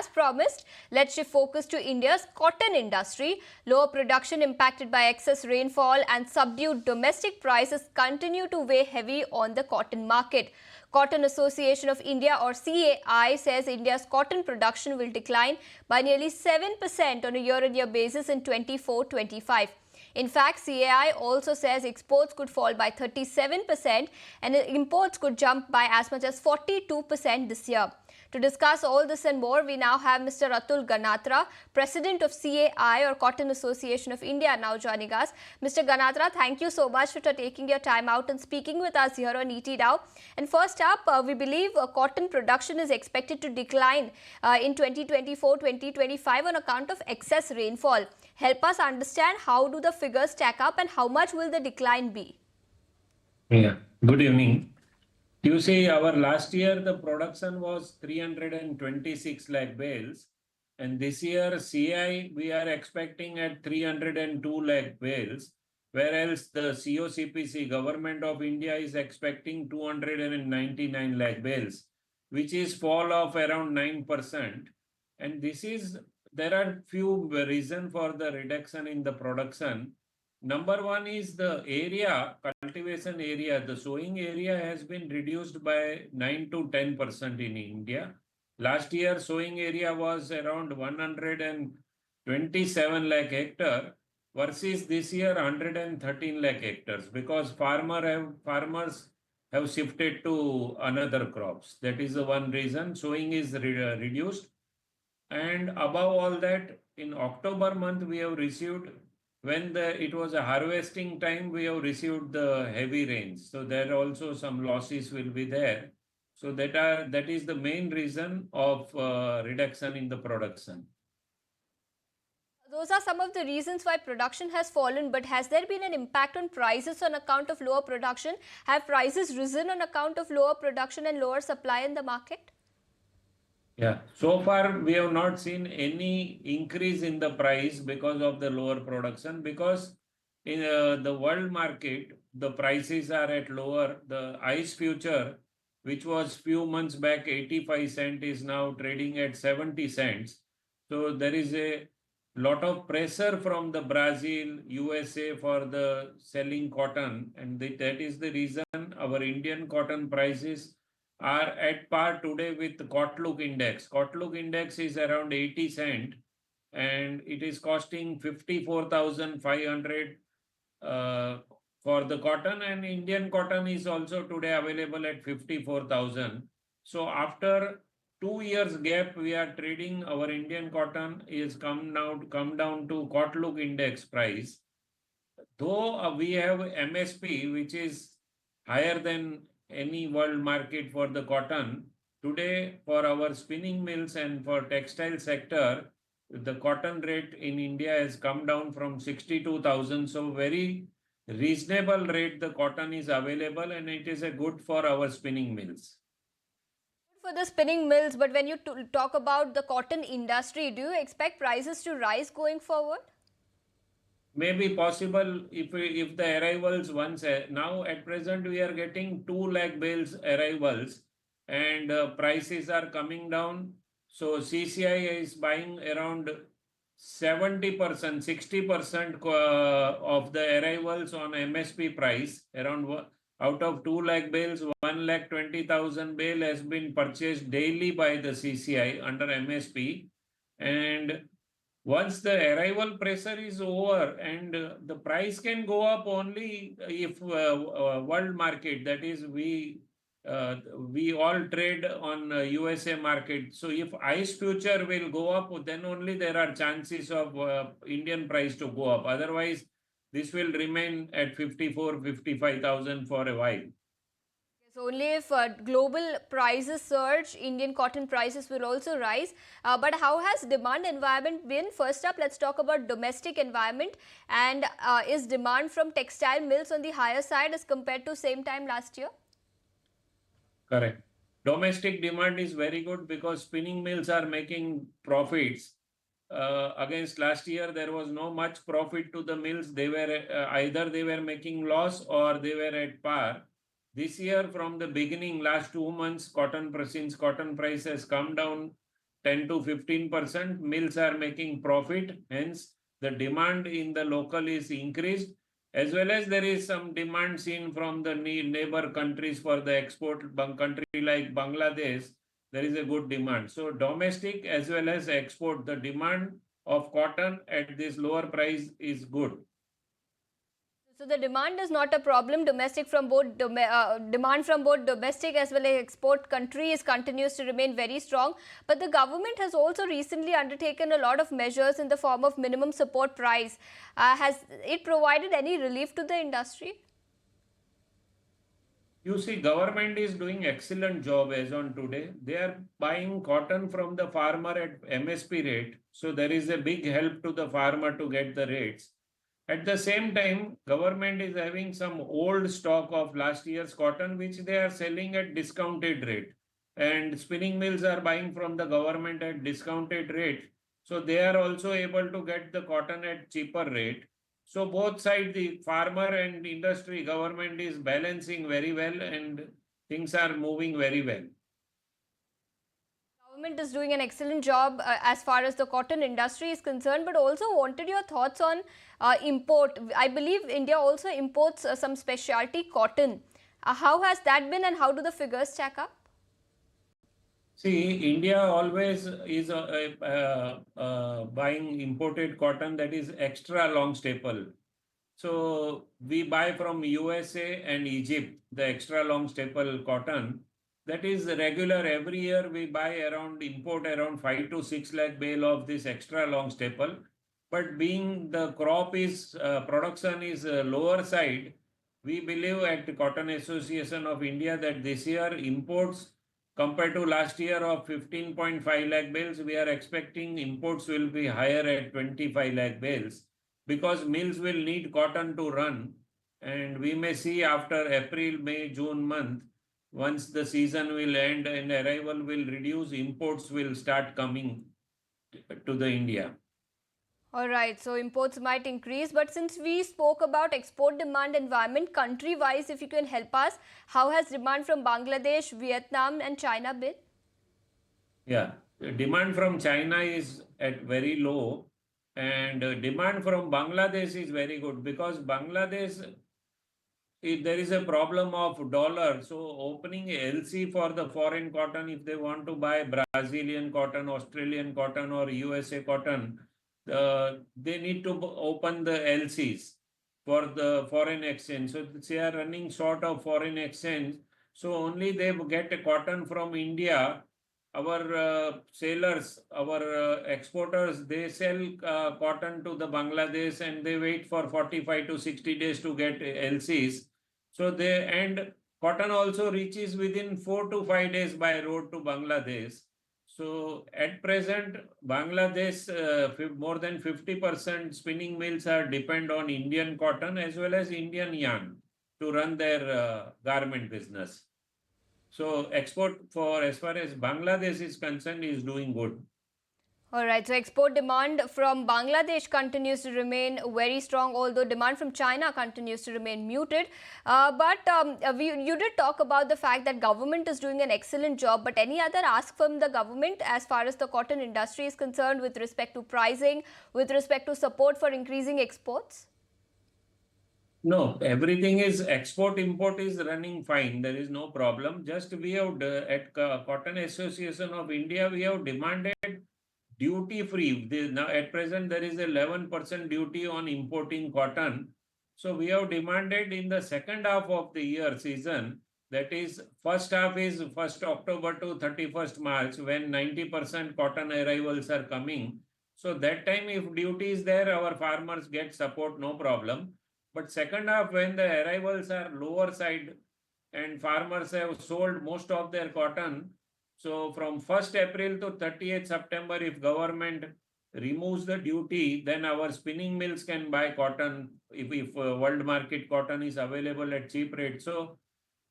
as promised, let's shift focus to India's cotton industry. Lower production impacted by excess rainfall and subdued domestic prices continue to weigh heavy on the cotton market. Cotton Association of India or CAI says India's cotton production will decline by nearly 7% on a year-on-year basis in 24-25. In fact, CAI also says exports could fall by 37% and imports could jump by as much as 42% this year. To discuss all this and more, we now have Mr. Atul Ganatra, President of CAI or Cotton Association of India, now joining us. Mr. Ganatra, thank you so much for taking your time out and speaking with us here on ET Now. And first up, we believe cotton production is expected to decline in 2024-2025 on account of excess rainfall. Help us understand how do the figures stack up and how much will the decline be? Yeah, good evening. You see, our last year the production was 326 lakh bales, and this year CI we are expecting at 302 lakh bales, whereas the COCPC Government of India is expecting 299 lakh bales, which is fall of around 9%. And there are few reasons for the reduction in the production. Number one is the cultivation area, the sowing area has been reduced by 9 to 10% in India. Last year, sowing area was around 127 lakh hectare versus this year 113 lakh hectares because farmers have shifted to another crops. That is the one reason sowing is reduced. And above all that, in October month, we have received when it was a harvesting time, we have received the heavy rains. So there also some losses will be there. So that is the main reason of reduction in the production. Those are some of the reasons why production has fallen, but has there been an impact on prices on account of lower production? Have prices risen on account of lower production and lower supply in the market? Yeah, so far we have not seen any increase in the price because of the lower production because in the world market, the prices are at lower. The ICE future, which was few months back 85 cents, is now trading at 70 cents. So there is a lot of pressure from the Brazil, USA for the selling cotton, and that is the reason our Indian cotton prices are at par today with Kotluk index. Kotluk index is around 80 cent and it is costing 54,500 for the cotton, and Indian cotton is also today available at 54,000. So after 2 years gap, we are trading our Indian cotton is come down to Kotluk index price. Though we have MSP, which is higher than any world market for the cotton, today for our spinning mills and for textile sector, the cotton rate in India has come down from 62,000. So very reasonable rate the cotton is available, and it is a good for our spinning mills. For the spinning mills, but when you talk about the cotton industry, do you expect prices to rise going forward? Maybe possible if the arrivals once now at present we are getting 2 lakh bales arrivals and prices are coming down. So CCI is buying around 70%, 60% of the arrivals on MSP price. Around out of 2 lakh bales, 1,20,000 bale has been purchased daily by the CCI under MSP, and once the arrival pressure is over, and the price can go up only if world market, that is we all trade on USA market. So if ICE future will go up, then only there are chances of Indian price to go up. Otherwise, this will remain at 54,000-55,000 for a while. So only if global prices surge, Indian cotton prices will also rise. But how has demand environment been? First up, let's talk about domestic environment. And is demand from textile mills on the higher side as compared to same time last year? Correct. Domestic demand is very good because spinning mills are making profits. Against last year, there was no much profit to the mills. They were either they were making loss or they were at par. This year, from the beginning, last 2 months, cotton price has come down 10 to 15%. Mills are making profit. Hence, the demand in the local is increased, as well as there is some demand seen from the neighbor countries for the export. Country like Bangladesh, there is a good demand. So domestic as well as export, the demand of cotton at this lower price is good. So the demand is not a problem. Domestic from both demand from both domestic as well as export countries continues to remain very strong. But the government has also recently undertaken a lot of measures in the form of minimum support price. Has it provided any relief to the industry? You see, government is doing excellent job as on today. They are buying cotton from the farmer at MSP rate. So there is a big help to the farmer to get the rates. At the same time, government is having some old stock of last year's cotton, which they are selling at discounted rate. And spinning mills are buying from the government at discounted rate. So they are also able to get the cotton at cheaper rate. So both sides, the farmer and industry, government is balancing very well and things are moving very well. Government is doing an excellent job as far as the cotton industry is concerned, but also wanted your thoughts on import. I believe India also imports some specialty cotton. How has that been and how do the figures stack up? See, India always is buying imported cotton that is extra long staple. So we buy from USA and Egypt the extra long staple cotton. That is regular. Every year we buy import around 5 to 6 lakh bale of this extra long staple. But being the crop is production is lower side, we believe at Cotton Association of India that this year imports compared to last year of 15.5 lakh bales, we are expecting imports will be higher at 25 lakh bales because mills will need cotton to run, and we may see after April, May, June month, once the season will end and arrival will reduce, imports will start coming to the India. All right, so imports might increase, but since we spoke about export demand environment country wise, if you can help us, how has demand from Bangladesh, Vietnam, and China been? Yeah, the demand from China is at very low, and demand from Bangladesh is very good because Bangladesh, if there is a problem of dollar, so opening a LC for the foreign cotton, if they want to buy Brazilian cotton, Australian cotton, or USA cotton, they need to open the LCs for the foreign exchange. So they are running short of foreign exchange. So only they get a cotton from India. Our sailors, our exporters, they sell cotton to the Bangladesh and they wait for 45 to 60 days to get LCs. So they and cotton also reaches within 4 to 5 days by road to Bangladesh. So at present, Bangladesh, more than 50% spinning mills are depend on Indian cotton as well as Indian yarn to run their garment business. So export for as far as Bangladesh is concerned is doing good. All right, so export demand from Bangladesh continues to remain very strong, although demand from China continues to remain muted. You did talk about the fact that government is doing an excellent job, but any other ask from the government as far as the cotton industry is concerned with respect to pricing, with respect to support for increasing exports? No, everything is export import is running fine. There is no problem. Just we have at Cotton Association of India, we have demanded duty free. Now at present there is 11% duty on importing cotton. So we have demanded in the second half of the year season, that is first half is 1st October to 31st March when 90% cotton arrivals are coming. So that time if duty is there, our farmers get support, no problem. But second half when the arrivals are lower side and farmers have sold most of their cotton, so from 1st April to 30th September, if government removes the duty, then our spinning mills can buy cotton if world market cotton is available at cheap rate. So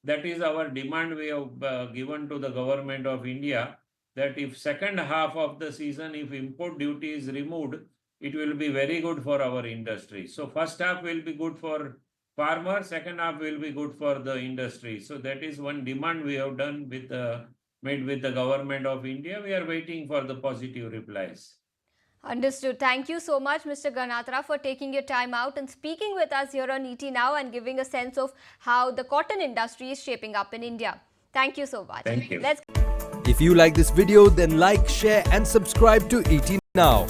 that is our demand we have given to the government of India, that if second half of the season, if import duty is removed, it will be very good for our industry. So first half will be good for farmer, second half will be good for the industry. So that is one demand we have done with the made with the government of India. We are waiting for the positive replies. Understood. Thank you so much, Mr. Ganatra, for taking your time out and speaking with us here on ET Now and giving a sense of how the cotton industry is shaping up in India. Thank you so much. Thank you. Let's If you like this video, then like, share and subscribe to ET Now.